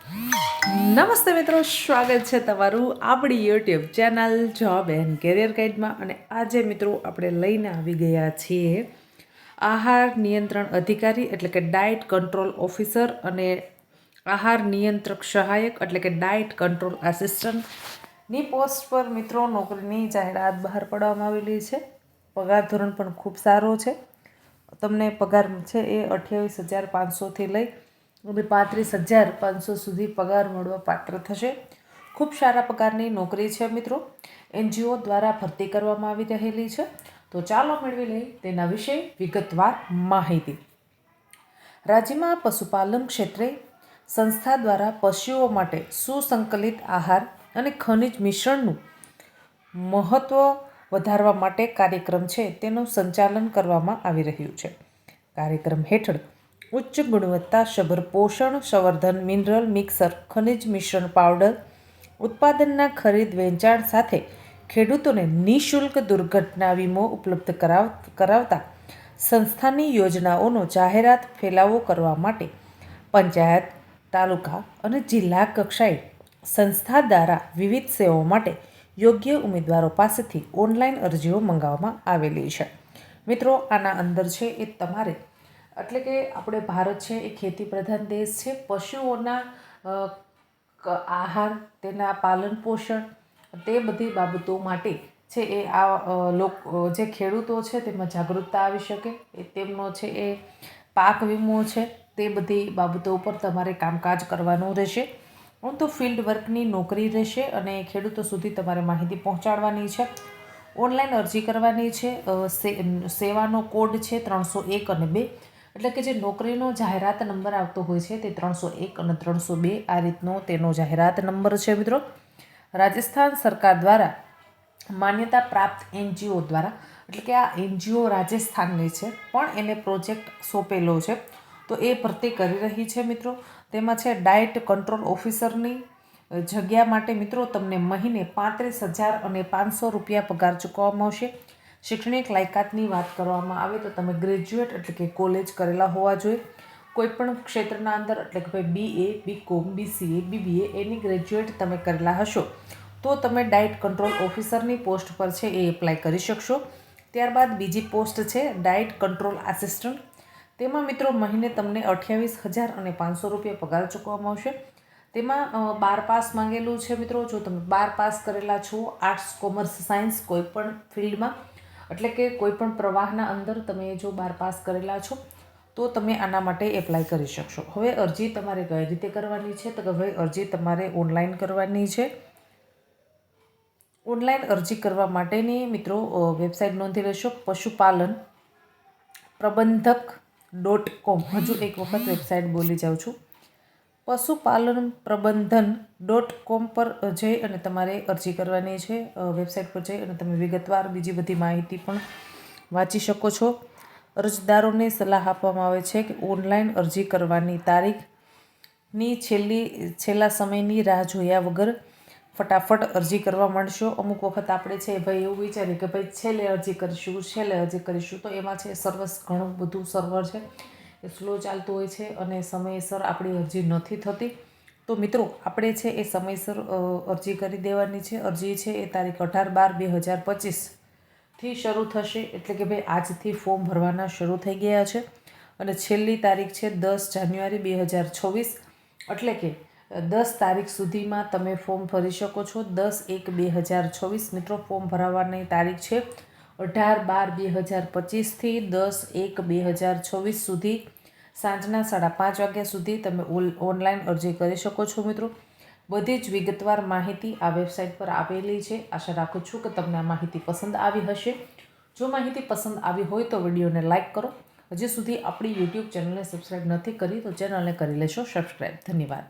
નમસ્તે મિત્રો, સ્વાગત છે તમારું આપણી YouTube channel job and career ગાઈડમાં. અને આજે મિત્રો આપણે લઈને આવી ગયા છીએ આહાર નિયંત્રણ અધિકારી એટલે કે ડાયટ કંટ્રોલ ઓફિસર અને આહાર નિયંત્રક સહાયક એટલે કે ડાયટ કંટ્રોલ આસિસ્ટન્ટની પોસ્ટ પર મિત્રો નોકરીની જાહેરાત બહાર પાડવામાં આવેલી છે. પગાર ધોરણ પણ ખૂબ સારો છે. તમને પગાર છે એ 28,500થી લઈ અને 35,500 સુધી પગાર મળવા પાત્ર થશે. ખૂબ સારા પગારની નોકરી છે મિત્રો. NGO દ્વારા ભરતી કરવામાં આવી રહેલી છે. તો ચાલો મેળવી લઈએ તેના વિશે વિગતવાર માહિતી. રાજ્યમાં પશુપાલન ક્ષેત્રે સંસ્થા દ્વારા પશુઓ માટે સુસંકલિત આહાર અને ખનિજ મિશ્રણનું મહત્ત્વ વધારવા માટે કાર્યક્રમ છે તેનું સંચાલન કરવામાં આવી રહ્યું છે. કાર્યક્રમ હેઠળ ઉચ્ચ ગુણવત્તાસભર પોષણ સંવર્ધન મિનરલ મિક્સર ખનિજ મિશ્રણ પાવડર ઉત્પાદનના ખરીદ વેચાણ સાથે ખેડૂતોને નિઃશુલ્ક દુર્ઘટના વીમો ઉપલબ્ધ કરાવતા સંસ્થાની યોજનાઓનો જાહેરાત ફેલાવો કરવા માટે પંચાયત, તાલુકા અને જિલ્લા કક્ષાએ સંસ્થા દ્વારા વિવિધ સેવાઓ માટે યોગ્ય ઉમેદવારો પાસેથી ઓનલાઈન અરજીઓ મંગાવવામાં આવેલી છે. મિત્રો, આના અંદર છે એ તમારે એટલે કે આપણે ભારત છે એ ખેતી પ્રધાન દેશ છે. પશુઓના આહાર, તેના પાલન પોષણ તે બધી બાબતો માટે છે એ જે ખેડૂતો છે તેમાં જાગૃતતા આવી શકે. તેમનો છે એ પાક વીમો છે તે બધી બાબતો ઉપર તમારે કામકાજ કરવાનું રહેશે. તો ફિલ્ડ વર્કની નોકરી રહેશે અને ખેડૂતો સુધી તમારે માહિતી પહોંચાડવાની છે. ઓનલાઈન અરજી કરવાની છે. સેવાનો કોડ છે 301 અને 2 એટલે કે જે નોકરીનો જાહેરાત નંબર આવતો હોય છે તે 301 અને 302 આ રીતનો તેનો જાહેરાત નંબર છે મિત્રો. રાજસ્થાન સરકાર દ્વારા માન્યતા પ્રાપ્ત NGO દ્વારા એટલે કે આ NGO રાજસ્થાનની છે પણ એને પ્રોજેક્ટ સોંપેલો છે તો એ ભરતી કરી રહી છે મિત્રો. તેમાં છે ડાયટ કંટ્રોલ ઓફિસરની જગ્યા માટે મિત્રો તમને મહિને 35,500 રૂપિયા પગાર ચૂકવવામાં આવશે. શૈક્ષણિક લાયકાતની વાત કરવામાં આવે તો તમે ગ્રેજ્યુએટ એટલે કે કોલેજ કરેલા હોવા જોઈએ. કોઈપણ ક્ષેત્રના અંદર એટલે કે ભાઈ BA, BCom, BCA, BBA એની ગ્રેજ્યુએટ તમે કરેલા હશો તો તમે ડાયટ કંટ્રોલ ઓફિસરની પોસ્ટ પર છે એ એપ્લાય કરી શકશો. ત્યારબાદ બીજી પોસ્ટ છે ડાયટ કંટ્રોલ આસિસ્ટન્ટ. તેમાં મિત્રો મહિને તમને 28,500 રૂપિયા પગાર ચૂકવવામાં આવશે. તેમાં 12 પાસ માંગેલું છે મિત્રો. જો તમે 12 પાસ કરેલા છો આર્ટ્સ, કોમર્સ, સાયન્સ કોઈપણ ફિલ્ડમાં એટલે કે કોઈપણ પ્રવાહના અંદર તમે જો 12 પાસ કરેલા છો તો તમે આના માટે એપ્લાય કરી શકશો. હવે અરજી તમારે કઈ રીતે કરવાની છે તો કે ભાઈ અરજી તમારે ઓનલાઈન કરવાની છે. ઓનલાઈન અરજી કરવા માટેની મિત્રો વેબસાઇટ નોંધી લેશો પશુપાલન પ્રબંધક.com. હજુ એક વખત વેબસાઇટ બોલી જાઉં છું. પશુપાલન પ્રબંધન.com પર જઈ અને તમારે અરજી કરવાની છે. વેબસાઇટ પર જઈ અને તમે વિગતવાર બીજી બધી માહિતી પણ વાંચી શકો છો. અરજદારોને સલાહ આપવામાં આવે છે કે ઓનલાઈન અરજી કરવાની તારીખની છેલ્લા સમયની રાહ જોયા વગર ફટાફટ અરજી કરવા માંડશો. અમુક વખત આપણે છે ભાઈ એવું વિચારીએ કે ભાઈ છેલ્લે અરજી કરીશું તો એમાં છે ઘણું બધું સર્વર છે એ સ્લો ચાલતું હોય છે અને સમયસર આપણી અરજી નથી થતી. તો મિત્રો આપણે છે એ સમયસર અરજી કરી દેવાની છે. અરજી છે એ તારીખ 18/12/2025થી શરૂ થશે એટલે કે ભાઈ આજથી ફોર્મ ભરવાના શરૂ થઈ ગયા છે અને છેલ્લી તારીખ છે 10 જાન્યુઆરી 2024 એટલે કે 10 તારીખ સુધીમાં તમે ફોર્મ ભરી શકો છો. 10/1/2024 મિત્રો ફોર્મ ભરાવવાની તારીખ છે. 18/12/2025થી 10/1/2024 સુધી સાંજના 5:30 વાગ્યા સુધી તમે ઓનલાઈન અરજી કરી શકો છો મિત્રો. બધી જ વિગતવાર માહિતી આ વેબસાઇટ પર આપેલી છે. આશા રાખું છું કે તમને આ માહિતી પસંદ આવી હશે. જો માહિતી પસંદ આવી હોય તો વિડીયોને લાઇક કરો. હજી સુધી આપણી યુટ્યુબ ચેનલને સબસ્ક્રાઈબ નથી કરી તો ચેનલને કરી લેશો સબસ્ક્રાઈબ. ધન્યવાદ.